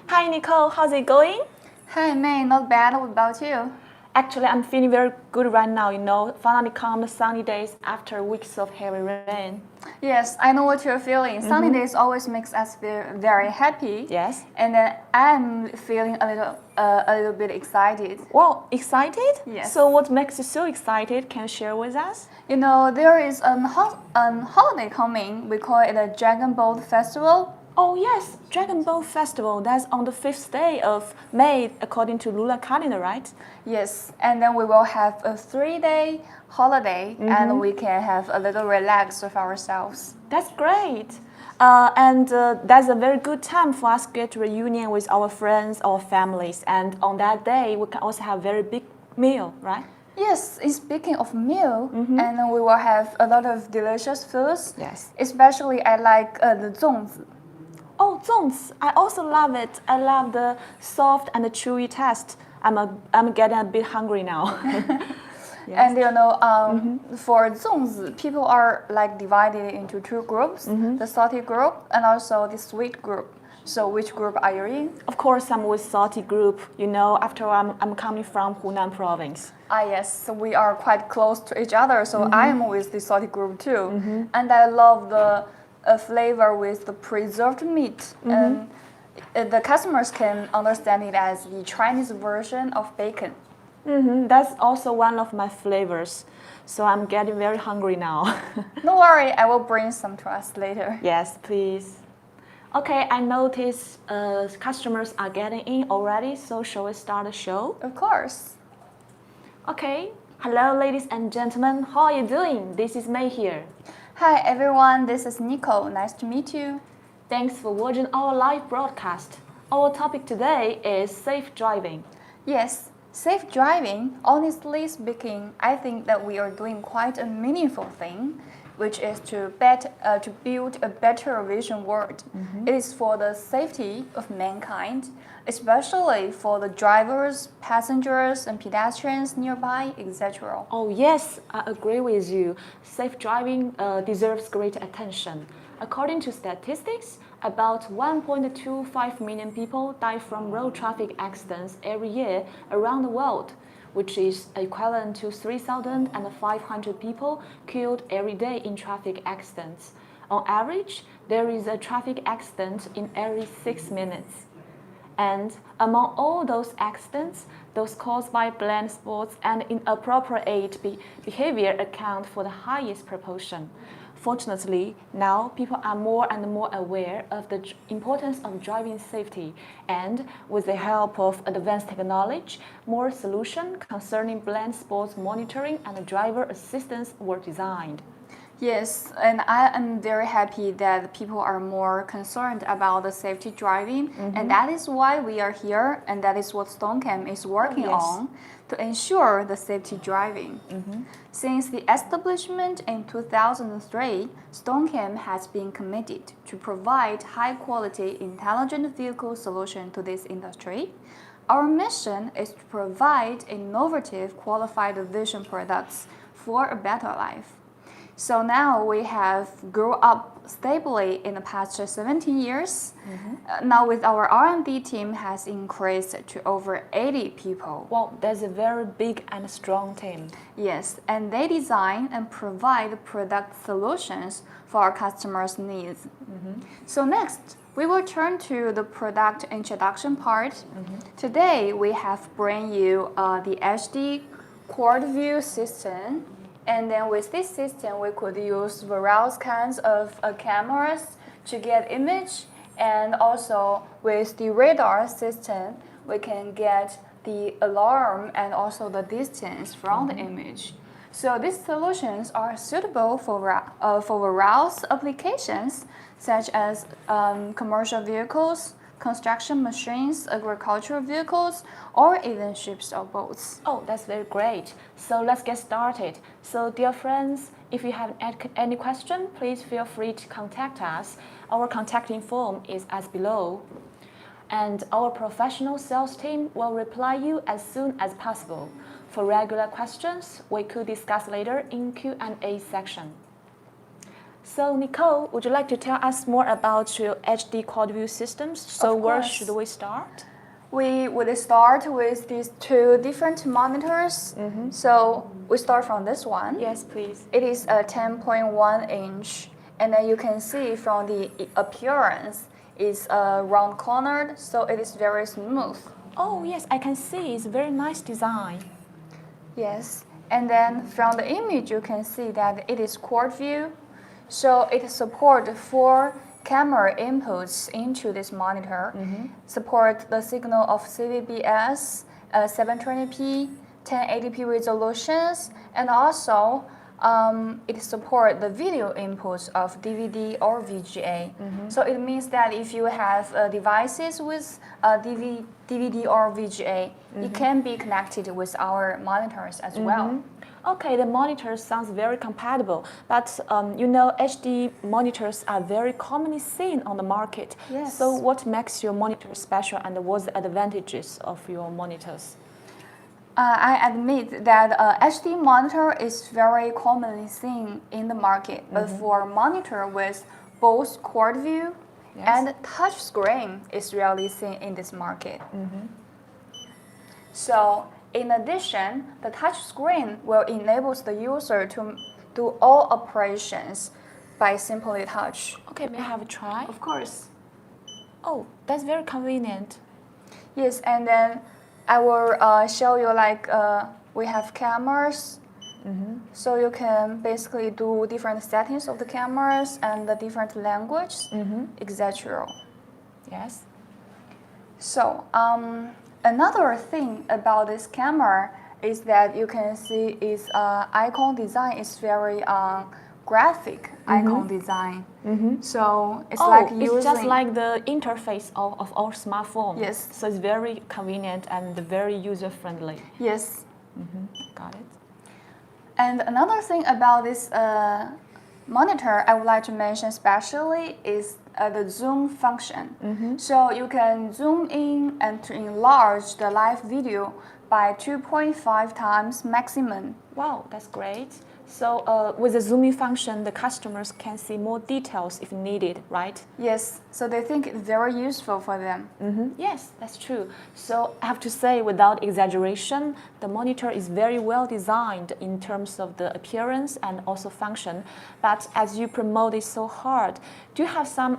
Hi Nicole, how's it going? Hi May, not bad. What about you? Actually, I'm feeling very good right now, Finally come the sunny days after weeks of heavy rain. Yes, I know what you're feeling. Sunny days always makes us feel very happy. Yes. And I'm feeling a little bit excited. Wow, excited? Yes. So what makes you so excited? Can you share with us? There is a holiday coming. We call it a Dragon Boat Festival. Oh yes, Dragon Boat Festival. That's on the 5th day of May, according to lunar calendar, right? Yes, and then we will have a 3-day holiday, and we can have a little relax with ourselves. That's great. And that's a very good time for us to get reunion with our friends or families. And on that day, we can also have very big meal, right? Yes, speaking of meal, and then we will have a lot of delicious foods. Yes. Especially I like the 粽子. Oh, 粽子! I also love it. I love the soft and the chewy taste. I'm getting a bit hungry now. Yes. And for 粽子, people are like divided into 2 groups: the salty group and also the sweet group. So which group are you in? Of course, I'm with salty group. After all, I'm coming from Hunan province. Ah yes, so we are quite close to each other. So I am with the salty group too, and I love the flavor with the preserved meat. And the customers can understand it as the Chinese version of bacon. That's also one of my flavors. So I'm getting very hungry now. Don't worry, I will bring some to us later. Yes, please. Okay, I notice customers are getting in already, so shall we start the show? Of course. Okay. Hello, ladies and gentlemen. How are you doing? This is May here. Hi everyone, this is Nico. Nice to meet you. Thanks for watching our live broadcast. Our topic today is safe driving. Yes, safe driving, honestly speaking, I think that we are doing quite a meaningful thing, which is to build a better vision world. It is for the safety of mankind, especially for the drivers, passengers, and pedestrians nearby, etc. Oh yes, I agree with you. Safe driving deserves great attention. According to statistics, about 1.25 million people die from road traffic accidents every year around the world, which is equivalent to 3,500 people killed every day in traffic accidents. On average, there is a traffic accident in every 6 minutes. And among all those accidents, those caused by blind spots and inappropriate behavior account for the highest proportion. Fortunately, now people are more and more aware of the importance of driving safety, and with the help of advanced technology, more solutions concerning blind spots monitoring and driver assistance were designed. Yes, and I am very happy that people are more concerned about the safety driving, and that is why we are here, and that is what STONKAM is working on to ensure the safety driving. Since the establishment in 2003, STONKAM has been committed to provide high-quality intelligent vehicle solution to this industry. Our mission is to provide innovative qualified vision products for a better life. So now we have grown up stably in the past 17 years. Now with our R&D team has increased to over 80 people. Wow, that's a very big and strong team. Yes, and they design and provide product solutions for our customers' needs. So next, we will turn to the product introduction part. Today, we have bring you the HD quad view system. And then with this system, we could use various kinds of cameras to get image. And also with the radar system, we can get the alarm and also the distance from the image. So these solutions are suitable for various applications, such as commercial vehicles, construction machines, agricultural vehicles, or even ships or boats. Oh, that's very great. So let's get started. So dear friends, if you have any question, please feel free to contact us. Our contact info is as below. And our professional sales team will reply you as soon as possible. For regular questions, we could discuss later in Q&A section. So Nicole, would you like to tell us more about your HD quad view systems? So where should we start? We would start with these two different monitors. So we start from this one. Yes, please. It is a 10.1 inch, and then you can see from the appearance, it's round cornered, so it is very smooth. Oh yes, I can see. It's a very nice design. Yes, and then from the image you can see that it is quad view, so it supports 4 camera inputs into this monitor, support the signal of CVBS, 720p, 1080p resolutions, and also it supports the video inputs of DVD or VGA. So it means that if you have devices with DVD or VGA, it can be connected with our monitors as well. Okay, the monitor sounds very compatible, but you know HD monitors are very commonly seen on the market. Yes. So what makes your monitor special and what's the advantages of your monitors? I admit that HD monitor is very commonly seen in the market, but for monitor with both quad view and touch screen is rarely seen in this market. So in addition, the touch screen will enable the user to do all operations by simply touch. Okay, may I have a try? Of course. Oh, that's very convenient. Yes, and then I will show you like we have cameras, so you can basically do different settings of the cameras and the different language, etc. Yes. So another thing about this camera is that you can see its icon design is very graphic icon design. So it's like using... it's just like the interface of our smartphone. Yes. So it's very convenient and very user-friendly. Yes. Got it. And another thing about this monitor I would like to mention especially is the zoom function. So you can zoom in and to enlarge the live video by 2.5 times maximum. Wow, that's great. So with the zooming function, the customers can see more details if needed, right? Yes, so they think it's very useful for them. Yes, that's true. So I have to say, without exaggeration, the monitor is very well designed in terms of the appearance and also function. But as you promote it so hard, do you have some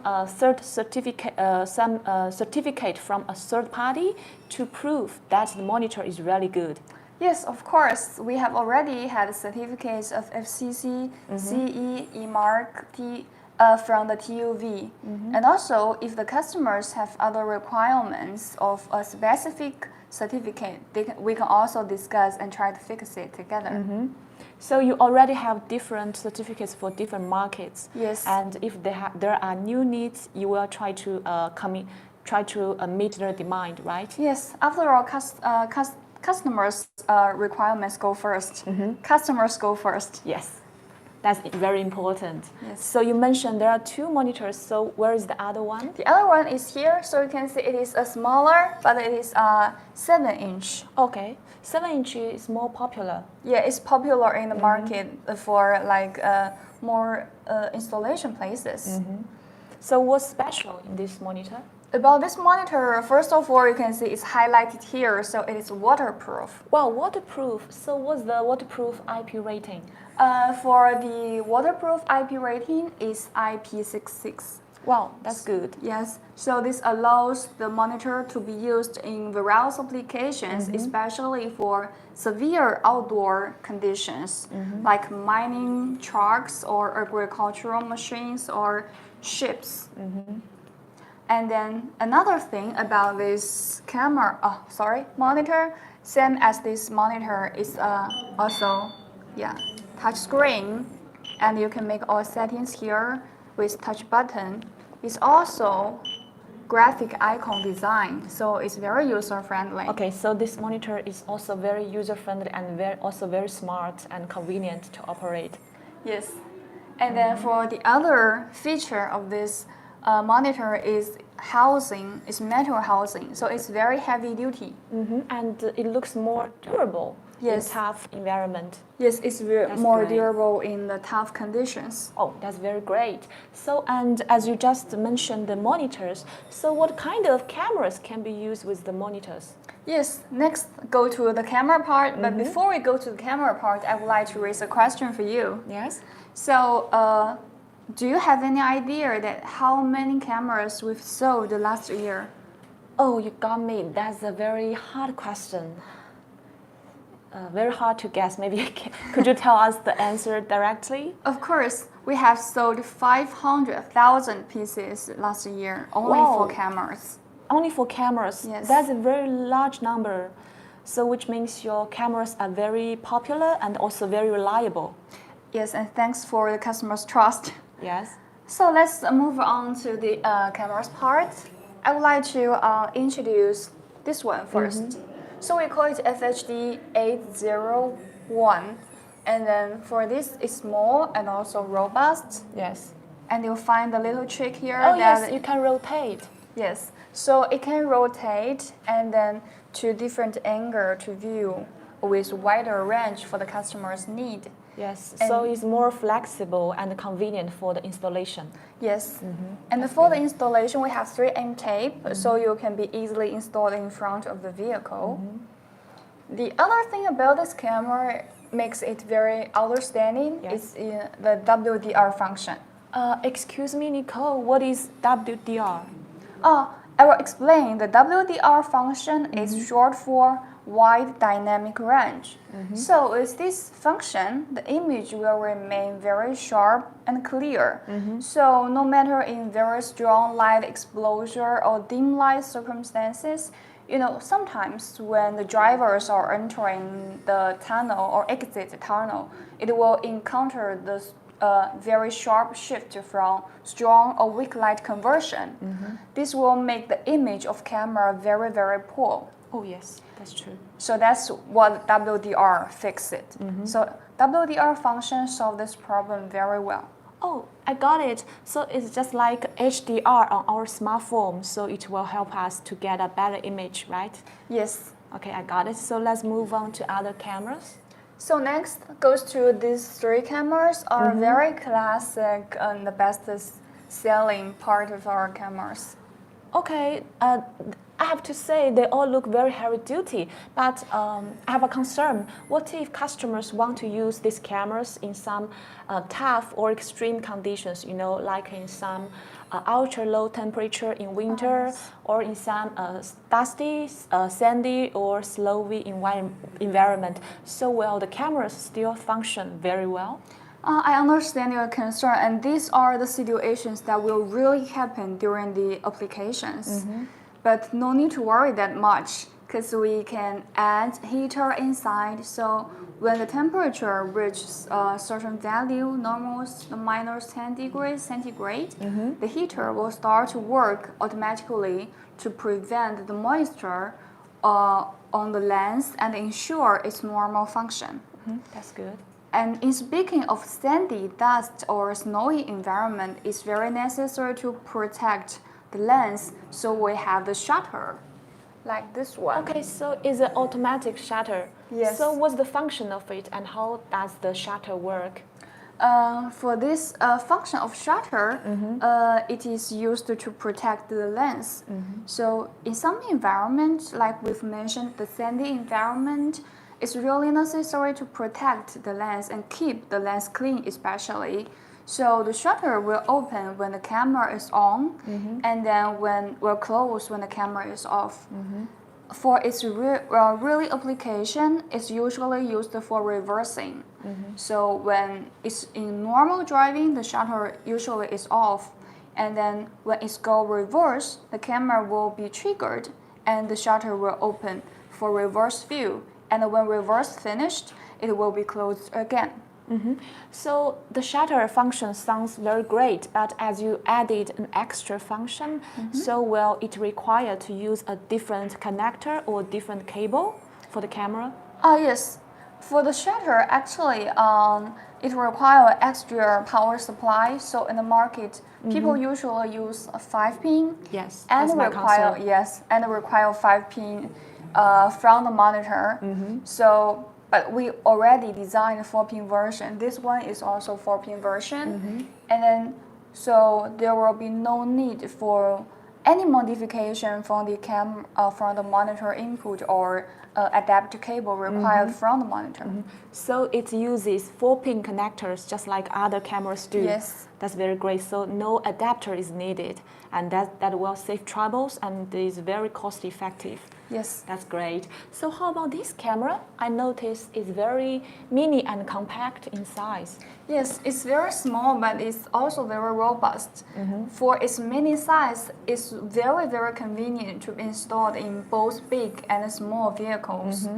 certificate from a third party to prove that the monitor is really good? Yes, of course. We have already had certificates of FCC, CE, EMARC, from the TUV. And also, if the customers have other requirements of a specific certificate, we can also discuss and try to fix it together. So you already have different certificates for different markets. Yes. And if there are new needs, you will try to meet their demand, right? Yes. After all, customers' requirements go first. Customers go first. Yes, that's very important. Yes. So you mentioned there are 2 monitors, so where is the other one? The other one is here, so you can see it is a smaller, but it is 7 inch. Okay, 7 inch is more popular. Yeah, it's popular in the market for like more installation places. So what's special in this monitor? About this monitor, first of all, you can see it's highlighted here, so it is waterproof. Wow, waterproof. So what's the waterproof IP rating? For the waterproof IP rating is IP66. Wow, that's good. Yes, so this allows the monitor to be used in various applications, especially for severe outdoor conditions, like mining trucks or agricultural machines or ships. And then another thing about this monitor, same as this monitor, is also touch screen, and you can make all settings here with touch button. It's also graphic icon design, so it's very user friendly. Okay, so this monitor is also very user friendly and also very smart and convenient to operate. Yes, and then for the other feature of this monitor is metal housing, so it's very heavy duty. And it looks more durable. Yes. in tough environment. Yes, it's That's more great. durable in the tough conditions. Oh, that's very great. So, and as you just mentioned the monitors, so what kind of cameras can be used with the monitors? Yes, next go to the camera part. But before we go to the camera part, I would like to raise a question for you. Yes. So, do you have any idea that how many cameras we've sold last year? Oh, you got me. That's a very hard question. Very hard to guess. Maybe could you tell us the answer directly? Of course, we have sold 500,000 pieces last year only Wow. for cameras. Only for cameras. Yes. That's a very large number. So which means your cameras are very popular and also very reliable. Yes, and thanks for the customer's trust. Yes. So let's move on to the cameras part. I would like to introduce this one first. So we call it FHD 801. And then for this, it's small and also robust. Yes. And you'll find a little trick here. Oh that yes, you can rotate. Yes, so it can rotate and then to different angle to view with wider range for the customer's need. Yes. And- So it's more flexible and convenient for the installation. Yes, and for the installation we have 3M tape, so you can be easily installed in front of the vehicle. The other thing about this camera makes it very outstanding Yes. is the WDR function. Excuse me, Nicole. What is WDR? I will explain. The WDR function is short for wide dynamic range. So with this function, the image will remain very sharp and clear. So no matter in very strong light exposure or dim light circumstances, sometimes when the drivers are entering the tunnel or exit the tunnel, it will encounter this very sharp shift from strong or weak light conversion. This will make the image of camera very, very poor. Oh yes, that's true. So that's what WDR fixes. So WDR function solve this problem very well. Oh, I got it. So it's just like HDR on our smartphone, so it will help us to get a better image, right? Yes. Okay, I got it. So let's move on to other cameras. So next goes to these three cameras are very classic and the best selling part of our cameras. Okay, I have to say they all look very heavy duty, but I have a concern. What if customers want to use these cameras in some tough or extreme conditions, like in some ultra low temperature in winter, or in some dusty, sandy, or snowy environment? So will the cameras still function very well? I understand your concern, and these are the situations that will really happen during the applications. But no need to worry that much, because we can add heater inside. So when the temperature reaches a certain value, normal minus 10 degrees centigrade, the heater will start to work automatically to prevent the moisture on the lens and ensure its normal function. That's good. And in speaking of sandy, dust, or snowy environment, it's very necessary to protect the lens, so we have the shutter, like this one. Okay, so it's an automatic shutter. Yes. So what's the function of it, and how does the shutter work? For this function of shutter, it is used to protect the lens. So in some environment, like we've mentioned, the sandy environment, it's really necessary to protect the lens and keep the lens clean especially. So the shutter will open when the camera is on, and then will close when the camera is off. For its really application, it's usually used for reversing. So when it's in normal driving, the shutter usually is off, and then when it's go reverse, the camera will be triggered, and the shutter will open for reverse view. And when reverse finished, it will be closed again. So the shutter function sounds very great, but as you added an extra function, so will it require to use a different connector or different cable for the camera? Yes. For the shutter, actually, it requires extra power supply. So in the market, people usually use a 5-pin. Yes, And that's my concern. require 5-pin from the monitor. So but we already designed a 4-pin version. This one is also 4-pin version, and then so there will be no need for any modification from the monitor input or adapter cable required from the monitor. So it uses 4-pin connectors just like other cameras do. Yes. That's very great. So no adapter is needed, and that will save troubles and is very cost effective. Yes. That's great. So how about this camera? I noticed it's very mini and compact in size. Yes, it's very small, but it's also very robust. For its mini size, it's very, very convenient to be installed in both big and small vehicles.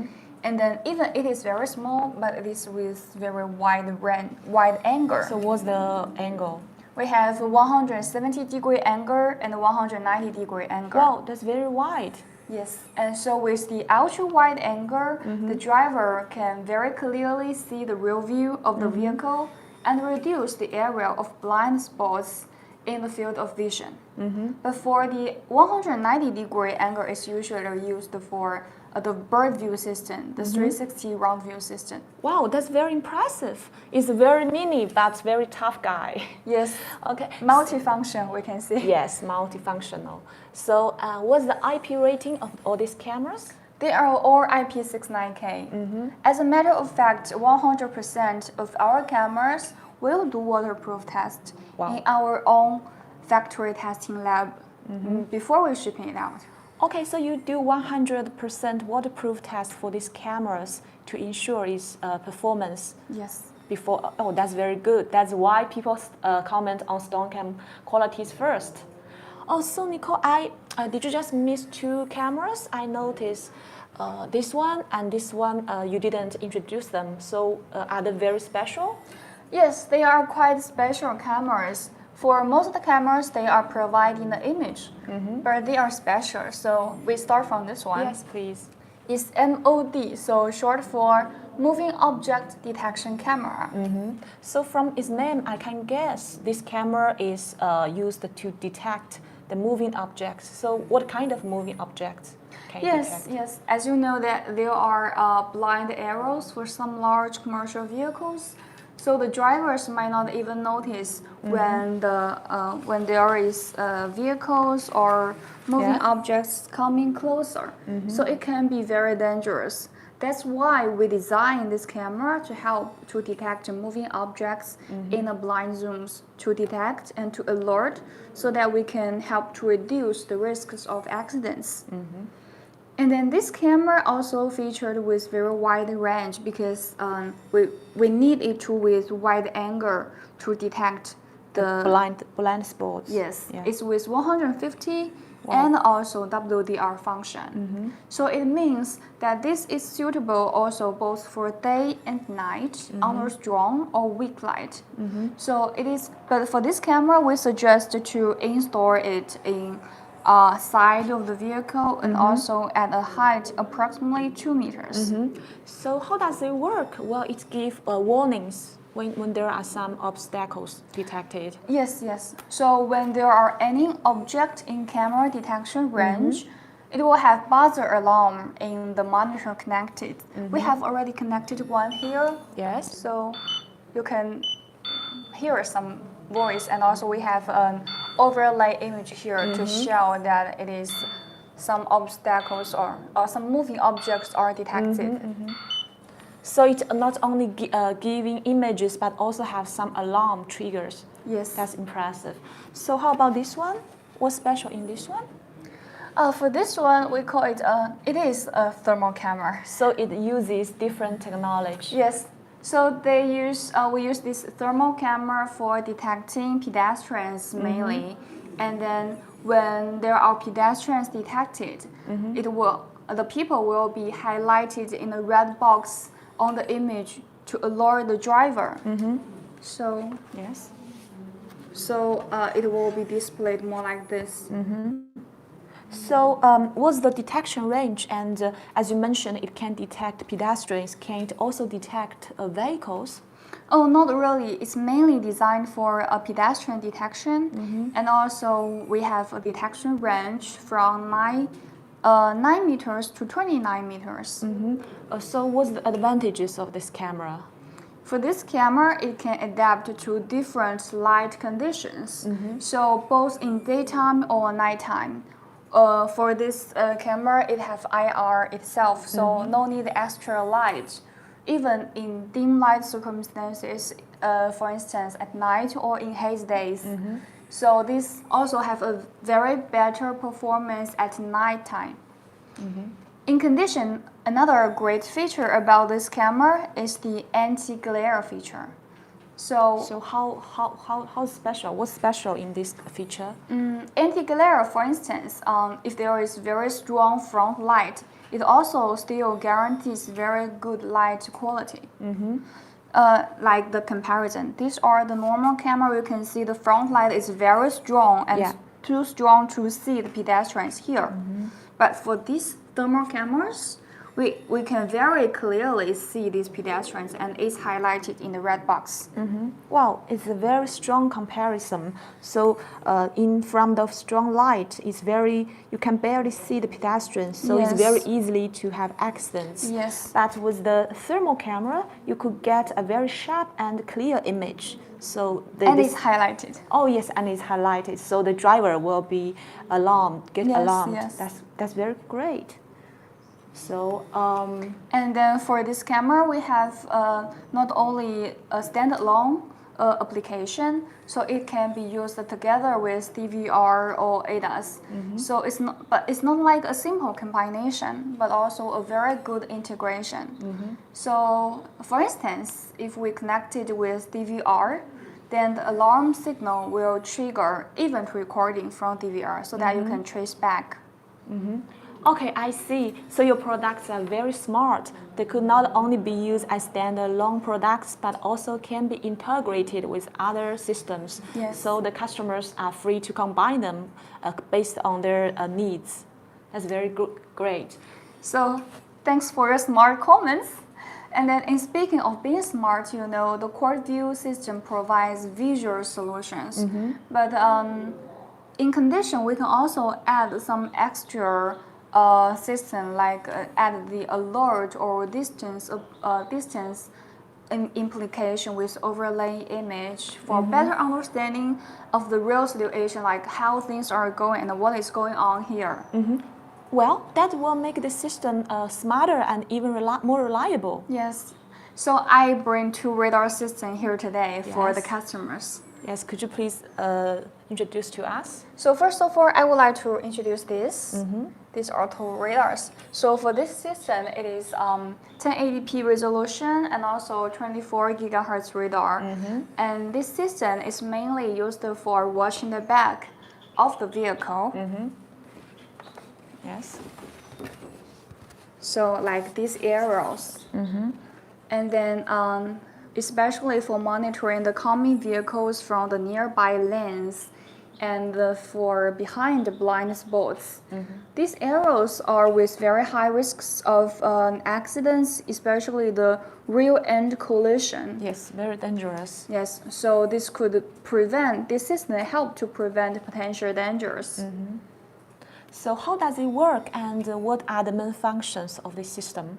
And then even it is very small, but it is with very wide angle. So what's the angle? We have 170-degree angle and 190-degree angle. Wow, that's very wide. Yes, and so with the ultra-wide angle, the driver can very clearly see the rear view of the vehicle and reduce the area of blind spots in the field of vision. But for the 190-degree angle is usually used for the bird view system, the 360 round view system. Wow, that's very impressive. It's very mini, but very tough guy. Yes. Okay. Multifunction, we can see. Yes, multifunctional. So what's the IP rating of all these cameras? They are all IP69K. As a matter of fact, 100% of our cameras will do waterproof test in our own factory testing lab before we shipping it out. Okay, so you do 100% waterproof test for these cameras to ensure its performance. Yes. Before, oh, that's very good. That's why people comment on STONKAM qualities first. Oh, so Nicole, did you just miss 2 cameras? I noticed this one and this one, you didn't introduce them. So are they very special? Yes, they are quite special cameras. For most of the cameras, they are providing the image, but they are special. So we start from this one. Yes, please. It's MOD, so short for Moving Object Detection Camera. So from its name, I can guess this camera is used to detect the moving objects. So what kind of moving objects can you detect? Yes. As you know that there are blind arrows for some large commercial vehicles. So the drivers might not even notice when there is vehicles or moving objects coming closer. So it can be very dangerous. That's why we designed this camera to help to detect moving objects in the blind zooms, to detect and to alert, so that we can help to reduce the risks of accidents. And then this camera also featured with very wide range because we need it to with wide angle to detect the blind spots. Yes, it's with 150 and also WDR function. So it means that this is suitable also both for day and night under strong or weak light. So it is, but for this camera we suggest to install it in side of the vehicle and also at a height approximately 2 meters. So how does it work? Well, it gives warnings when there are some obstacles detected. Yes. So when there are any object in camera detection range, it will have buzzer alarm in the monitor connected. We have already connected one here. Yes. So you can hear some voice, and also we have an overlay image here to show that it is some obstacles or some moving objects are detected. So it's not only giving images but also have some alarm triggers. Yes. That's impressive. So how about this one? What's special in this one? For this one, we call it it is a thermal camera. So it uses different technology. Yes. So we use this thermal camera for detecting pedestrians mainly, and then when there are pedestrians detected, the people will be highlighted in a red box on the image to alert the driver. So yes. So it will be displayed more like this. So what's the detection range? And as you mentioned, it can detect pedestrians. Can it also detect vehicles? Oh, not really. It's mainly designed for a pedestrian detection. And also we have a detection range from 9 9 meters to 29 meters. So what's the advantages of this camera? For this camera, it can adapt to different light conditions. So both in daytime or nighttime. For this camera, it has IR itself, so no need extra light. Even in dim light circumstances, for instance, at night or in haze days. So this also have a very better performance at nighttime. In condition, another great feature about this camera is the anti-glare feature. So how special? What's special in this feature? Anti-glare, for instance, if there is very strong front light, it also still guarantees very good light quality. Like the comparison, these are the normal camera. You can see the front light is very strong and too strong to see the pedestrians here. But for these thermal cameras, we can very clearly see these pedestrians, and it's highlighted in the red box. Wow, it's a very strong comparison. So in front of strong light, you can barely see the pedestrians, so it's very easily to have accidents. But with the thermal camera, you could get a very sharp and clear image. So it's highlighted. Oh yes, and it's highlighted, so the driver will be alarmed, alarmed. That's very great. So and then for this camera, we have not only a standalone application, so it can be used together with DVR or ADAS. So it's not like a simple combination, but also a very good integration. So for instance, if we connect it with DVR, then the alarm signal will trigger event recording from DVR so that you can trace back. Okay, I see. So your products are very smart. They could not only be used as standalone products, but also can be integrated with other systems. So the customers are free to combine them based on their needs. That's very great. So thanks for your smart comments. And then in speaking of being smart, the quad view system provides visual solutions. But in condition, we can also add some extra system, like add the alert or distance implication with overlay image for better understanding of the real situation, like how things are going and what is going on here. Well, that will make the system smarter and even more reliable. Yes. So I bring 2 radar systems here today for the customers. Yes, could you please introduce to us? So first of all, I would like to introduce this. These are 2 radars. So for this system, it is 1080p resolution and also 24 gigahertz radar. And this system is mainly used for watching the back of the vehicle. Yes. So like these arrows. And then especially for monitoring the coming vehicles from the nearby lanes and for behind the blind spots. These arrows are with very high risks of accidents, especially the rear-end collision. Yes, very dangerous. Yes, so this system help to prevent potential dangers. So how does it work, and what are the main functions of this system?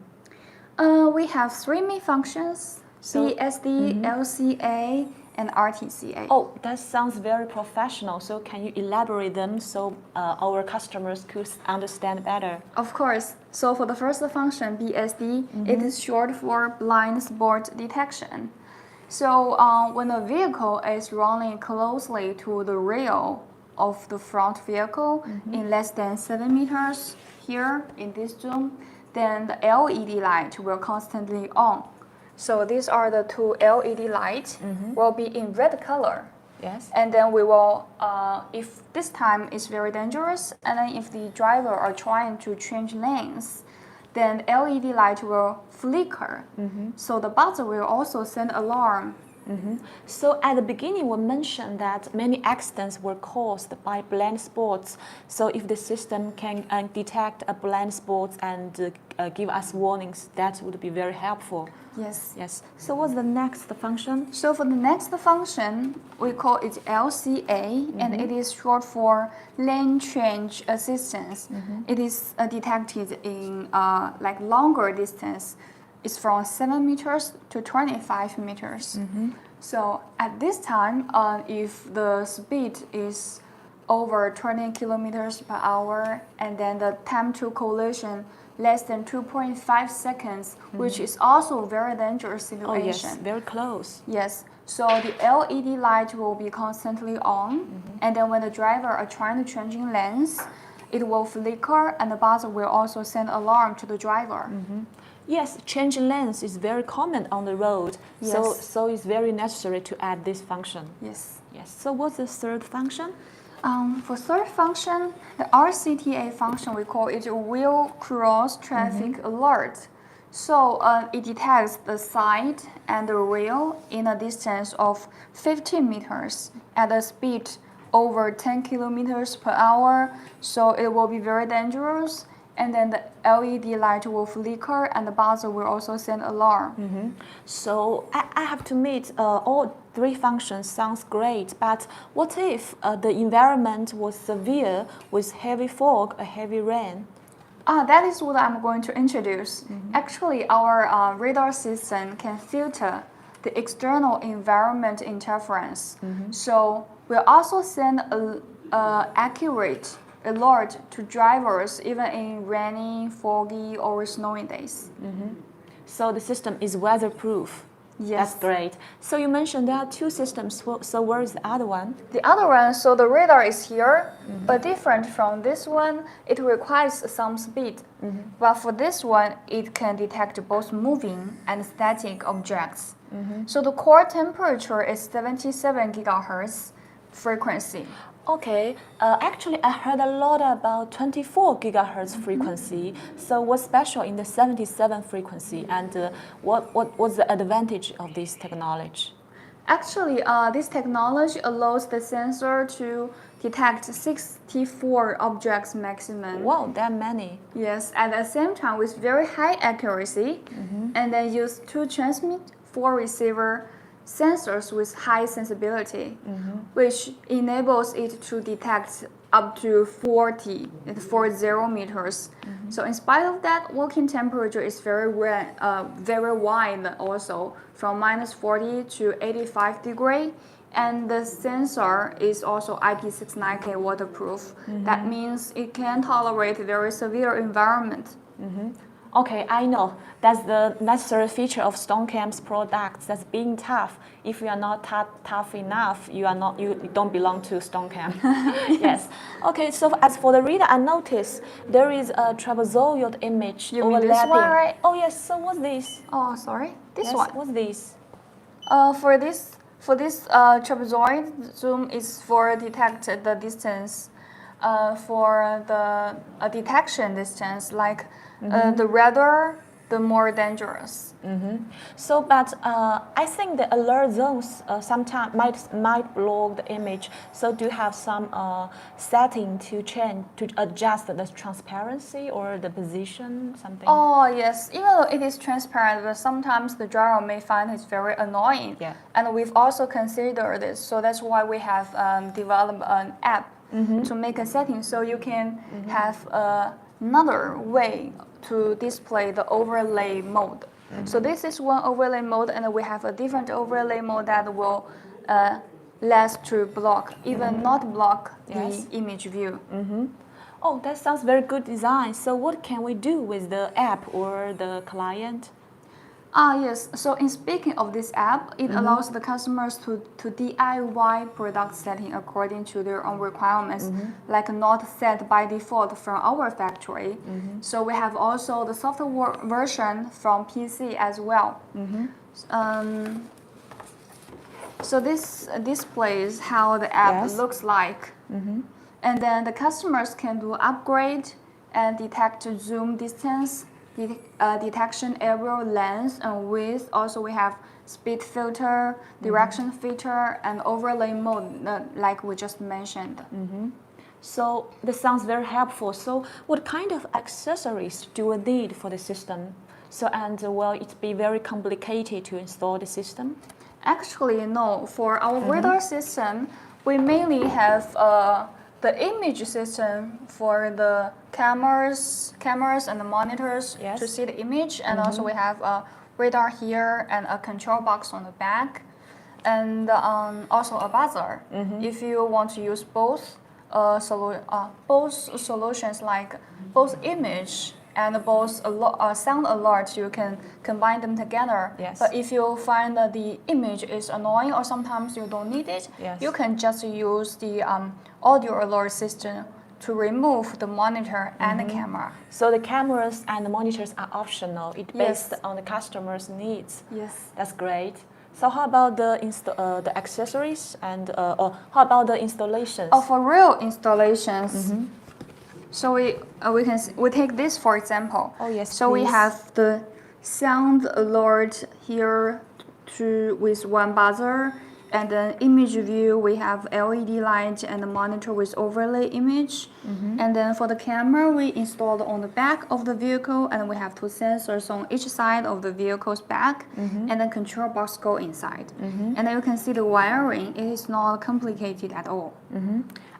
We have 3 main functions. PSD, LCA, and RTCA. Oh, that sounds very professional. So can you elaborate them so our customers could understand better? Of course. So for the first function, BSD, it is short for blind spot detection. So when a vehicle is running closely to the rail of the front vehicle in less than 7 meters here in this zoom, then the LED light will constantly on. So these are the 2 LED lights will be in red color. Yes. And then we will, if this time is very dangerous, and then if the driver are trying to change lanes, then LED light will flicker. So the buzzer will also send alarm So at the beginning, we mentioned that many accidents were caused by blind spots. So if the system can detect a blind spot and give us warnings, that would be very helpful. Yes. Yes. So what's the next function? So for the next function, we call it LCA, and it is short for lane change assistance. It is detected in like longer distance. It's from 7 meters to 25 meters. So at this time, if the speed is over 20 kilometers per hour, and then the time to collision less than 2.5 seconds, which is also a very dangerous situation. Oh yes, very close. Yes. So the LED light will be constantly on, and then when the driver are trying to changing lanes, it will flicker, and the buzzer will also send alarm to the driver. Yes, changing lanes is very common on the road. Yes. So it's very necessary to add this function. Yes. Yes. So what's the third function? For third function, the RCTA function, we call it a wheel cross traffic alert. So it detects the side and the rail in a distance of 15 meters at a speed over 10 kilometers per hour. So it will be very dangerous. And then the LED light will flicker, and the buzzer will also send alarm. So I have to admit, all three functions sounds great, but what if the environment was severe with heavy fog or heavy rain? That is what I'm going to introduce. Actually, our radar system can filter the external environment interference. So we'll also send a accurate alert to drivers even in rainy, foggy, or snowy days. So the system is weatherproof. Yes. That's great. So you mentioned there are two systems. So where is the other one? The other one, so the radar is here, but different from this one, it requires some speed. But for this one, it can detect both moving and static objects. So the core temperature is 77 gigahertz frequency. Okay, actually I heard a lot about 24 gigahertz frequency. So what's special in the 77 frequency, and what's the advantage of this technology? Actually, this technology allows the sensor to detect 64 objects maximum. Wow, there are many. Yes, at the same time with very high accuracy, and then use 2 transmit, 4 receiver sensors with high sensibility, which enables it to detect up to 40 meters. So in spite of that, working temperature is very wide also, from -40 to 85 degree. And the sensor is also IP69K waterproof. That means it can tolerate very severe environment. Okay, I know. That's the necessary feature of STONKAM's products. That's being tough. If you are not tough enough, you don't belong to STONKAM. Yes. Okay. So as for the reader, I noticed there is a trapezoid image You mean overlapping. this one, right? Oh yes. So what's this? Oh, sorry, this Yes, one. What's this? For this trapezoid, zoom is for detect the distance. For the detection distance, like the radar, the more dangerous. So, but I think the alert zones sometimes might block the image. So, do you have some setting to change to adjust the transparency or the position, something? Oh yes, even though it is transparent, but sometimes the driver may find it very annoying. Yeah. And we've also considered this, so that's why we have developed an app to make a setting, so you can have another way to display the overlay mode. So this is one overlay mode, and we have a different overlay mode that will last to block, even not block Yes. the image view. Oh, that sounds very good design. So, what can we do with the app or the client? Yes, so in speaking of this app, it allows the customers to DIY product setting according to their own requirements, like not set by default from our factory. So we have also the software version from PC as well. So this displays how the app Yes. looks like. And then the customers can do upgrade and detect zoom distance, detection area length and width. Also we have speed filter, direction filter, and overlay mode, like we just mentioned. So this sounds very helpful. So what kind of accessories do we need for the system? So and will it be very complicated to install the system? Actually, no. For our radar system, we mainly have the image system for the cameras and the monitors to see the image, and also we have a radar here and a control box on the back, and also a buzzer. If you want to use both solutions, like both image and both sound alert, you can combine them together. But if you find that the image is annoying or sometimes you don't need it, you can just use the audio alert system to remove the monitor and the camera. So the cameras and the monitors are optional. It's based on the customer's needs. Yes. That's great. So how about the accessories and or how about the installations? Oh, for real installations. So we take this for example. Oh yes. So we have the sound alert here with one buzzer, and then image view we have LED light and the monitor with overlay image. And then for the camera we installed on the back of the vehicle, and we have two sensors on each side of the vehicle's back, and then control box go inside. And then you can see the wiring. It is not complicated at all.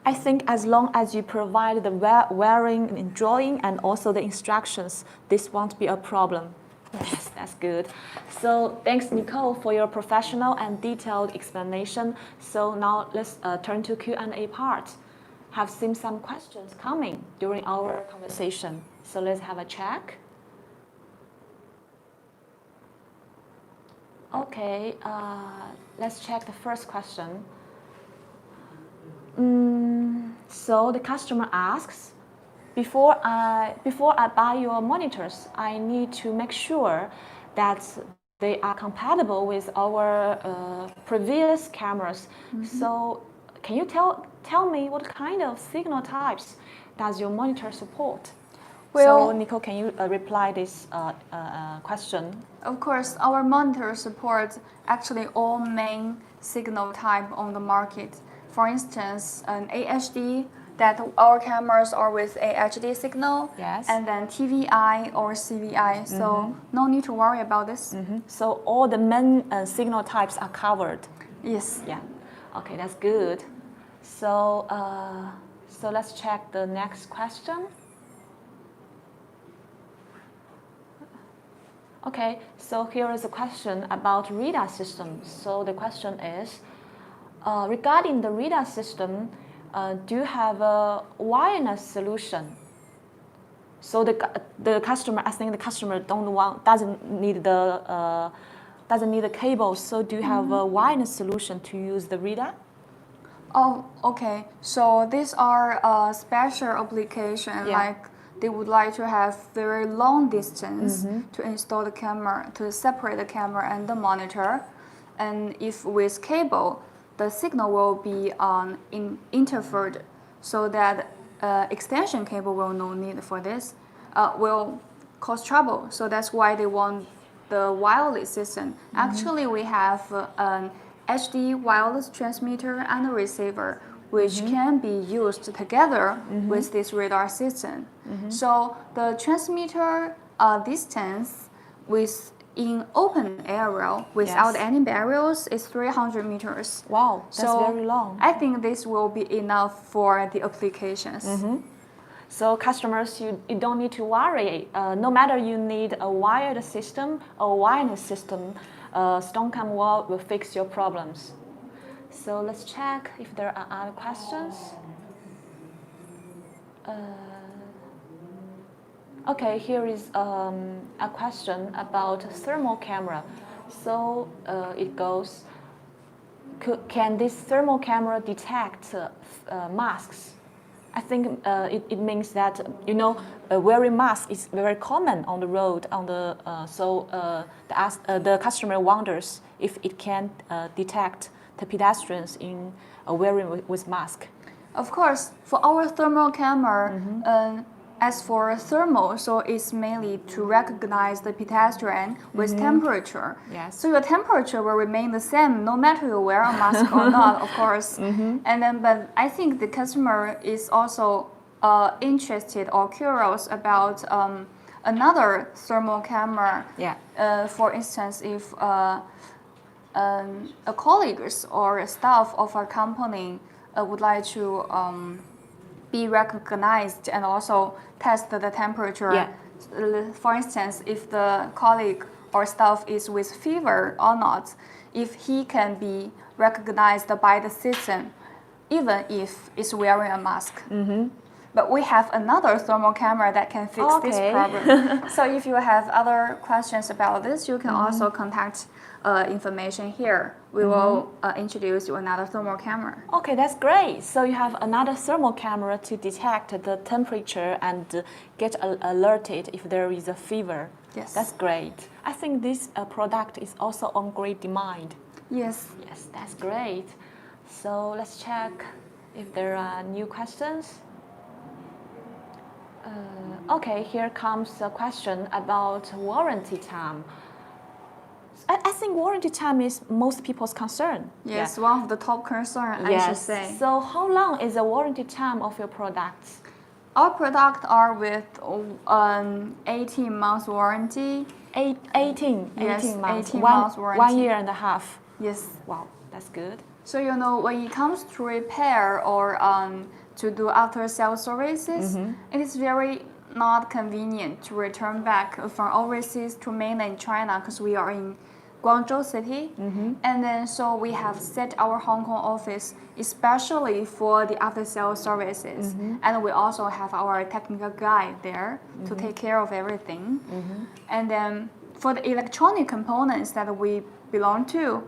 I think as long as you provide the wiring and drawing and also the instructions, this won't be a problem. Yes, that's good. So thanks, Nicole, for your professional and detailed explanation. So now let's turn to Q&A part. Have seen some questions coming during our conversation. So let's have a check. Okay, let's check the first question. So the customer asks, before I buy your monitors, I need to make sure that they are compatible with our previous cameras. So can you tell me what kind of signal types does your monitor support? Well, so Nicole, can you reply this question? Of course, our monitor supports actually all main signal type on the market. For instance, an AHD, that our cameras are with AHD signal, and then TVI or CVI, so no need to worry about this. So all the main signal types are covered? Yes. Yeah. Okay, that's good. So, so let's check the next question. Okay, so here is a question about radar system. So the question is, regarding the radar system, do you have a wireless solution? So the customer, I think the customer doesn't need the cable. So do you have a wireless solution to use the radar? Oh, okay. So these are a special application, like they would like to have very long distance to install the camera, to separate the camera and the monitor. And if with cable, the signal will be interfered, so that extension cable will no need for this, will cause trouble. So that's why they want the wireless system. Actually, we have an HD wireless transmitter and a receiver, which can be used together with this radar system. So the transmitter distance in open area without any barriers is 300 meters. Wow, that's very long. I think this will be enough for the applications. So customers, you don't need to worry. No matter you need a wired system or wireless system, STONKAM will fix your problems. So let's check if there are other questions. Okay, here is a question about thermal camera. So it goes, can this thermal camera detect masks? I think it means that, wearing mask is very common on the road. The customer wonders if it can detect the pedestrians wearing with mask. Of course, for our thermal camera, As for thermal, so it's mainly to recognize the pedestrian with temperature. Yes. So your temperature will remain the same no matter you wear a mask or not, of course. And then, but I think the customer is also interested or curious about another thermal camera. Yeah. For instance, if a colleagues or a staff of our company would like to be recognized and also test the temperature. Yeah. For instance, if the colleague or staff is with fever or not, if he can be recognized by the system, even if it's wearing a mask. But we have another thermal camera that can fix this problem. So if you have other questions about this, you can also contact information here. We will introduce you another thermal camera. Okay, that's great. So you have another thermal camera to detect the temperature and get alerted if there is a fever. Yes. That's great. I think this product is also on great demand. Yes. Yes, that's great. So let's check if there are new questions. Okay, here comes a question about warranty time. I think warranty time is most people's concern. Yes, one of the top concerns, I should say. So how long is the warranty time of your products? Our products are with 18 months warranty. 18 Yes, months. 18 months warranty. 1 year and a half. Yes. Wow, that's good. So you know, when it comes to repair or to do after-sales services, it is very not convenient to return back from overseas to mainland China because we are in Guangzhou City. And then so we have set our Hong Kong office especially for the after-sales services. And we also have our technical guy there to take care of everything. And then for the electronic components that we belong to,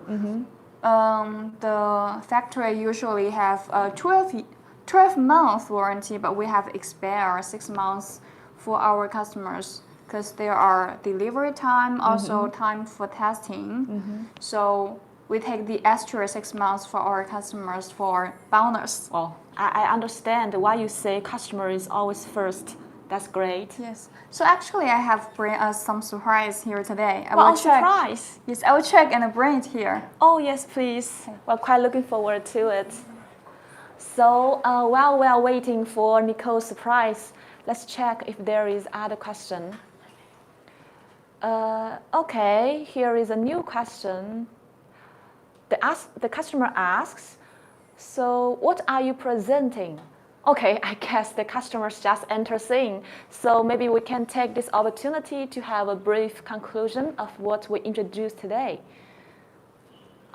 the factory usually have a 12-month warranty, but we have expired 6 months for our customers because there are delivery time, also time for testing. So we take the extra 6 months for our customers for bonus. Well, I understand why you say customer is always first. That's great. Yes. So actually, I have bring us some surprise here today. I Well, will check. surprise. Yes, I will check and bring it here. Oh, yes, please. We're quite looking forward to it. So while we are waiting for Nicole's surprise, let's check if there is other question. Okay, here is a new question. The customer asks, so what are you presenting? Okay, I guess the customers just enter saying, so maybe we can take this opportunity to have a brief conclusion of what we introduced today.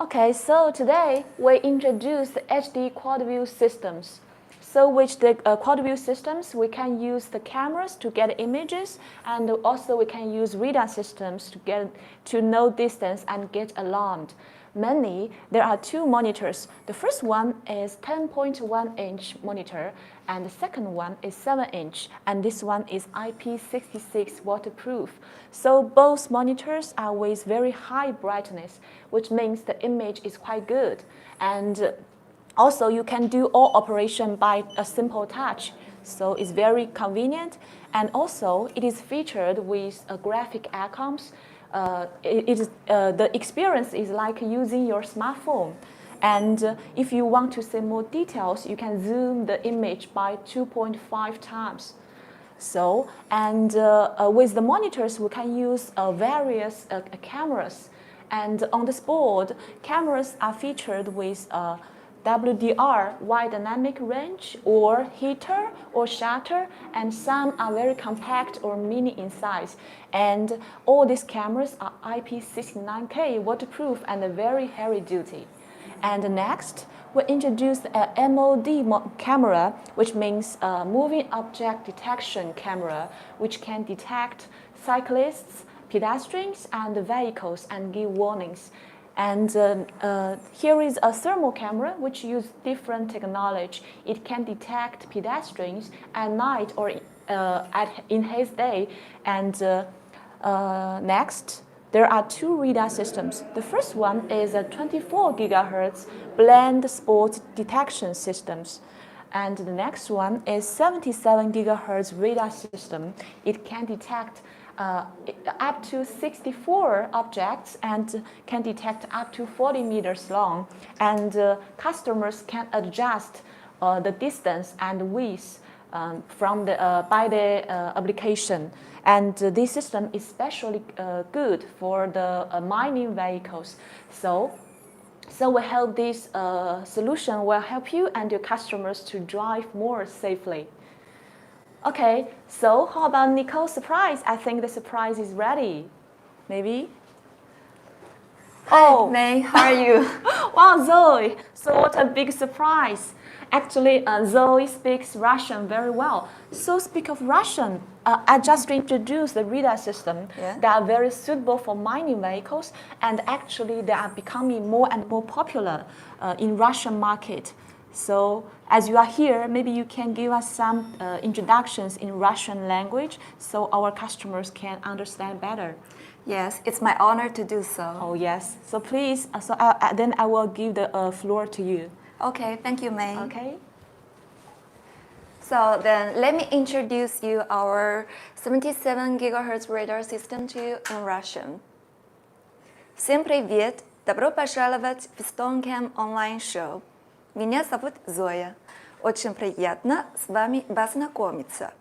Okay, so today we introduced the HD quad view systems. So with the quad view systems, we can use the cameras to get images, and also we can use radar systems to know distance and get alarmed. Mainly, there are two monitors. The first one is 10.1-inch monitor, and the second one is 7-inch, and this one is IP66 waterproof. So both monitors are with very high brightness, which means the image is quite good. And also, you can do all operation by a simple touch. So it's very convenient, and also it is featured with graphic icons. The experience is like using your smartphone. And if you want to see more details, you can zoom the image by 2.5 times. So, and with the monitors, we can use various cameras. And on this board, cameras are featured with WDR, wide dynamic range, or heater, or shutter, and some are very compact or mini in size. And all these cameras are IP69K waterproof and very heavy duty. And next, we introduced a MOD camera, which means moving object detection camera, which can detect cyclists, pedestrians, and vehicles and give warnings. And here is a thermal camera which uses different technology. It can detect pedestrians at night or in his day. And next, there are two radar systems. The first one is a 24 gigahertz blend spot detection systems. And the next one is 77 gigahertz radar system. It can detect up to 64 objects and can detect up to 40 meters long. And customers can adjust the distance and width by the application. And this system is especially good for the mining vehicles. So we hope this solution will help you and your customers to drive more safely. Okay, so how about Nicole's surprise? I think the surprise is ready. Maybe? Hi, May, how are you? Wow, Zoe! So what a big surprise! Actually, Zoe speaks Russian very well. So speak of Russian, I just introduced the radar system that are very suitable for mining vehicles, and actually they are becoming more and more popular in Russian market. So as you are here, maybe you can give us some introductions in Russian language so our customers can understand better. Yes, it's my honor to do so. Oh yes, so please, then I will give the floor to you. Okay, thank you, May. Okay. So then let me introduce you our 77 gigahertz radar system to you in Russian. Всем привет! Добро пожаловать в STONKAM онлайн-шоу. Меня зовут Зоя. Очень приятно с вами познакомиться.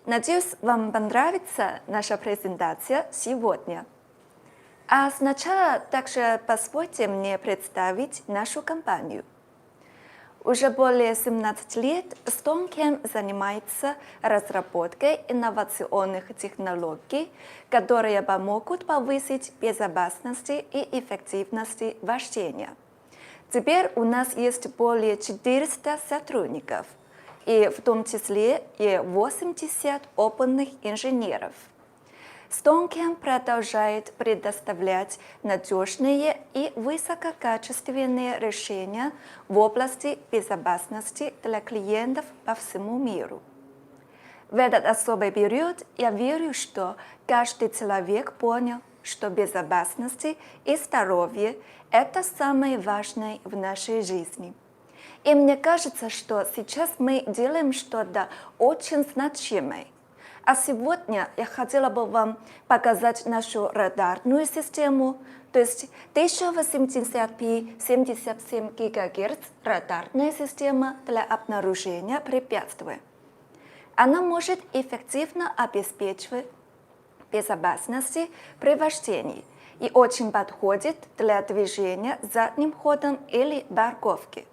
Надеюсь, вам понравится наша презентация сегодня. А сначала также позвольте мне представить нашу компанию. Уже более 17 лет STONKAM занимается разработкой инновационных технологий, которые помогут повысить безопасность и эффективность вождения. Теперь у нас есть более 400 сотрудников, и в том числе и 80 опытных инженеров. STONKAM продолжает предоставлять надежные и высококачественные решения в области безопасности для клиентов по всему миру. В этот особый период я верю, что каждый человек понял, что безопасность и здоровье – это самое важное в нашей жизни. И мне кажется, что сейчас мы делаем что-то очень значимое. А сегодня я хотела бы вам показать нашу радарную систему, то есть 1080p-77 ГГц радарная система для обнаружения препятствий. Она может эффективно обеспечивать безопасность при вождении и очень подходит для движения задним ходом или парковки.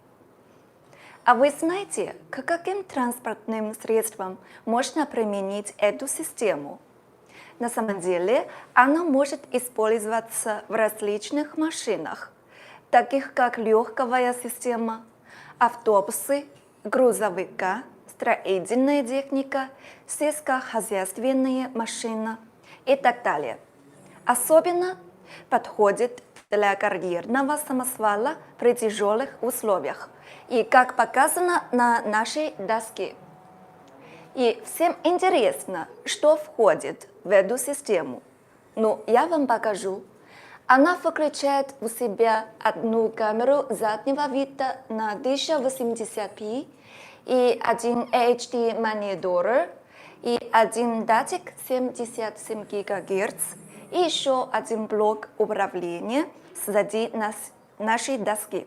А вы знаете, к каким транспортным средствам можно применить эту систему? На самом деле, она может использоваться в различных машинах, таких как легковая система, автобусы, грузовика, строительная техника, сельскохозяйственная машина и так далее. Особенно подходит для карьерного самосвала при тяжелых условиях, и как показано на нашей доске. И всем интересно, что входит в эту систему. Ну, я вам покажу. Она включает в себя одну камеру заднего вида на 1080p и один HD-монитор, и один датчик 77 ГГц, и еще один блок управления сзади нашей доски.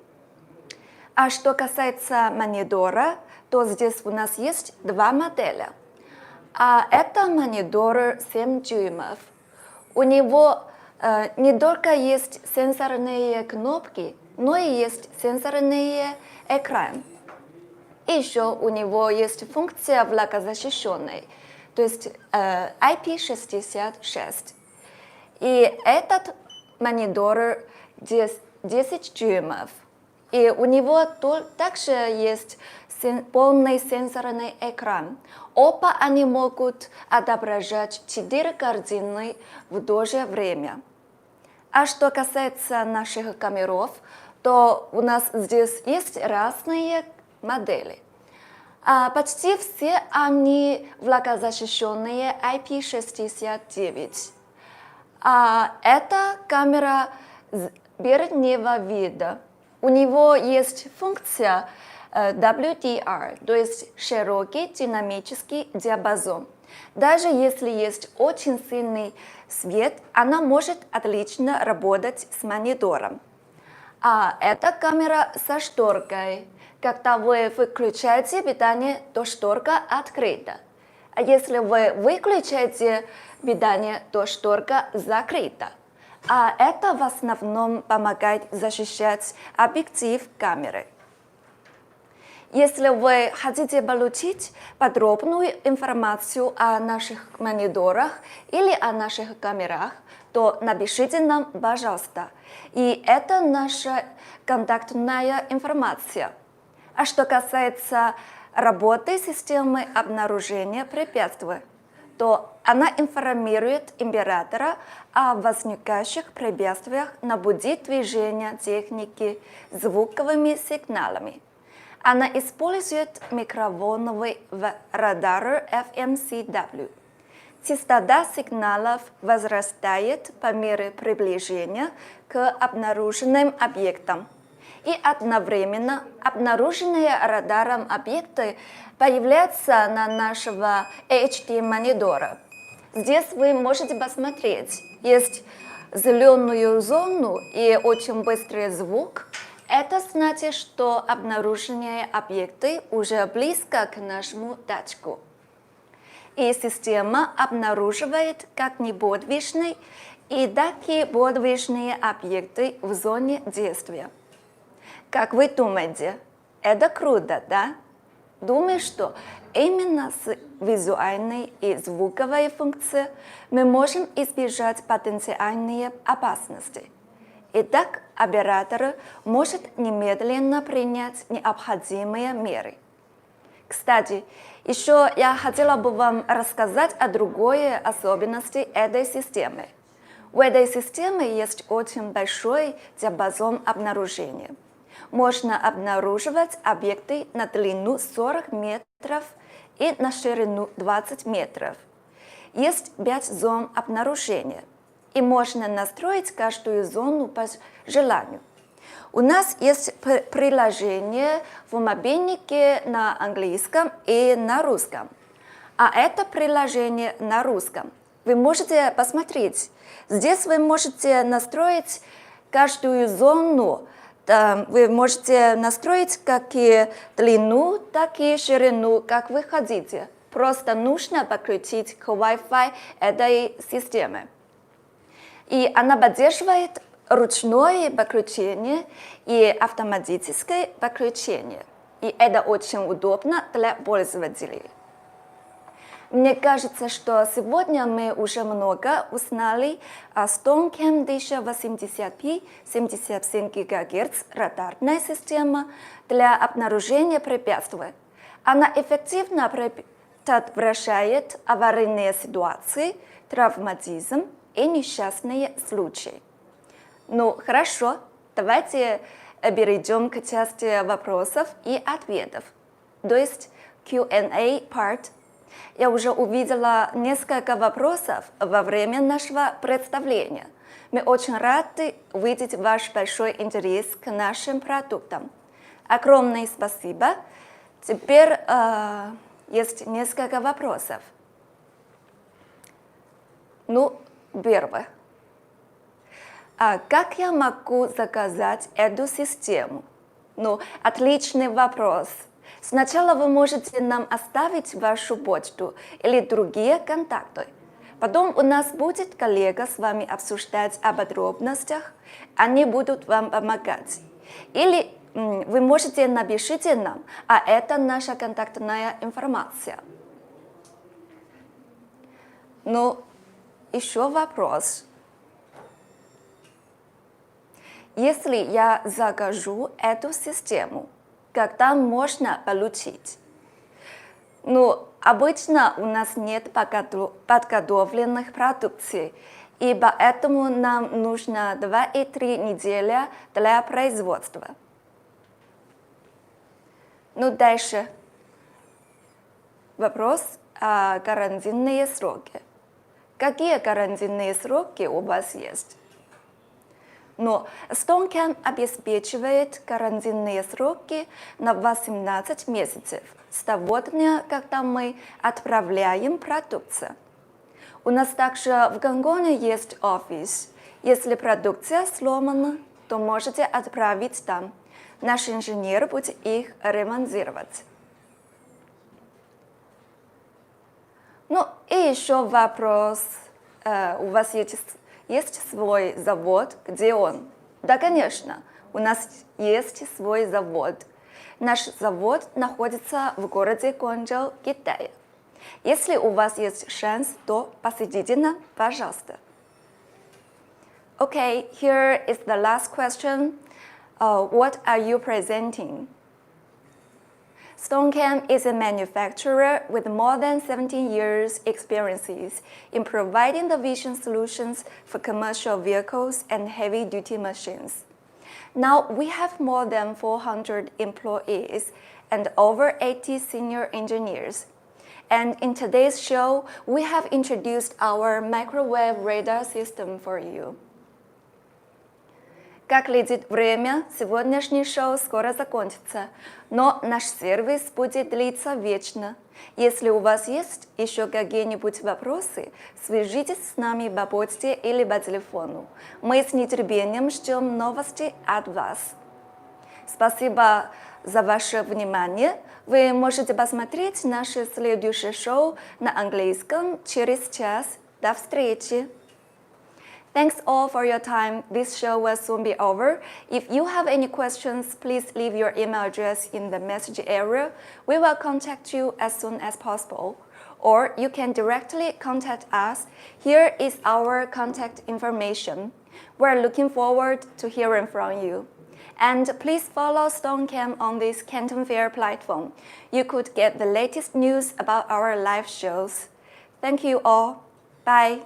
А что касается монитора, то здесь у нас есть два модели. А это монитор 7 дюймов. У него не только есть сенсорные кнопки, но и есть сенсорный экран. И еще у него есть функция влагозащищенной, то есть IP66. И этот монитор 10 дюймов. И у него также есть полный сенсорный экран. Оба они могут отображать 4 картины в то же время. А что касается наших камер, то у нас здесь есть разные модели. Почти все они влагозащищенные IP69. Это камера переднего вида. У него есть функция WDR, то есть широкий динамический диапазон. Даже если есть очень сильный свет, она может отлично работать с монитором. А это камера со шторкой. Когда вы выключаете питание, то шторка открыта. А если вы выключаете питание, то шторка закрыта. А это в основном помогает защищать объектив камеры. Если вы хотите получить подробную информацию о наших мониторах или о наших камерах, то напишите нам, пожалуйста. И это наша контактная информация. А что касается работы системы обнаружения препятствий, то она информирует императора о возникающих препятствиях на пути движения техники звуковыми сигналами. Она использует микроволновый радар FMCW. Частота сигналов возрастает по мере приближения к обнаруженным объектам. И одновременно обнаруженные радаром объекты появляются на нашего HD-монитора. Здесь вы можете посмотреть, есть зеленую зону и очень быстрый звук. Это значит, что обнаруженные объекты уже близко к нашему датчику. И система обнаруживает как неподвижные и так и подвижные объекты в зоне действия. Как вы думаете, это круто, да? Думаю, что именно с визуальной и звуковой функцией мы можем избежать потенциальные опасности. Итак, оператор может немедленно принять необходимые меры. Кстати, еще я хотела бы вам рассказать о другой особенности этой системы. В этой системе есть очень большой диапазон обнаружения. Можно обнаруживать объекты на длину 40 метров и на ширину 20 метров. Есть 5 зон обнаружения, и можно настроить каждую зону по желанию. У нас есть приложение в мобильнике на английском и на русском. А это приложение на русском. Вы можете посмотреть. Здесь вы можете настроить каждую зону. Вы можете настроить как и длину, так и ширину, как вы хотите. Просто нужно подключить к Wi-Fi этой системы. И она поддерживает ручное подключение и автоматическое подключение. И это очень удобно для пользователей. Мне кажется, что сегодня мы уже много узнали о STONKAM 1080p-77 ГГц радарной системе для обнаружения препятствий. Она эффективно предотвращает аварийные ситуации, травматизм и несчастные случаи. Ну, хорошо, давайте перейдем к части вопросов и ответов, то есть Q&A part. Я уже увидела несколько вопросов во время нашего представления. Мы очень рады видеть ваш большой интерес к нашим продуктам. Огромное спасибо. Теперь есть несколько вопросов. Ну, первое. Как я могу заказать эту систему? Ну, отличный вопрос. Сначала вы можете нам оставить вашу почту или другие контакты. Потом у нас будет коллега с вами обсуждать о подробностях. Они будут вам помогать. Или вы можете напишите нам, а это наша контактная информация. Ну, еще вопрос. Если я закажу эту систему, когда можно получить? Ну, обычно у нас нет подготовленных продукций, и поэтому нам нужно 2 и 3 недели для производства. Ну, дальше. Вопрос о карантинные сроки. Какие карантинные сроки у вас есть? Но STONKAM обеспечивает карантинные сроки на 18 месяцев с того дня, когда мы отправляем продукцию. У нас также в Гонконге есть офис. Если продукция сломана, то можете отправить там. Наш инженер будет их ремонтировать. Ну и еще вопрос. У вас есть свой завод? Где он? Да, конечно, у нас есть свой завод. Наш завод находится в городе Гуанчжоу, Китае. Если у вас есть шанс, то посетите нас, пожалуйста. Okay, here is the last question. What are you presenting? STONKAM is a manufacturer with more than 17 years experiences in providing the vision solutions for commercial vehicles and heavy-duty machines. Now we have more than 400 employees and over 80 senior engineers. And in today's show, we have introduced our microwave radar system for you. Как летит время, сегодняшнее шоу скоро закончится, но наш сервис будет длиться вечно. Если у вас есть еще какие-нибудь вопросы, свяжитесь с нами по почте или по телефону. Мы с нетерпением ждем новости от вас. Спасибо за ваше внимание. Вы можете посмотреть наше следующее шоу на английском через час. До встречи! Thanks all for your time. This show will soon be over. If you have any questions, please leave your email address in the message area. We will contact you as soon as possible. Or you can directly contact us. Here is our contact information. We're looking forward to hearing from you. And please follow STONKAM on this Canton Fair platform. You could get the latest news about our live shows. Thank you all. Bye.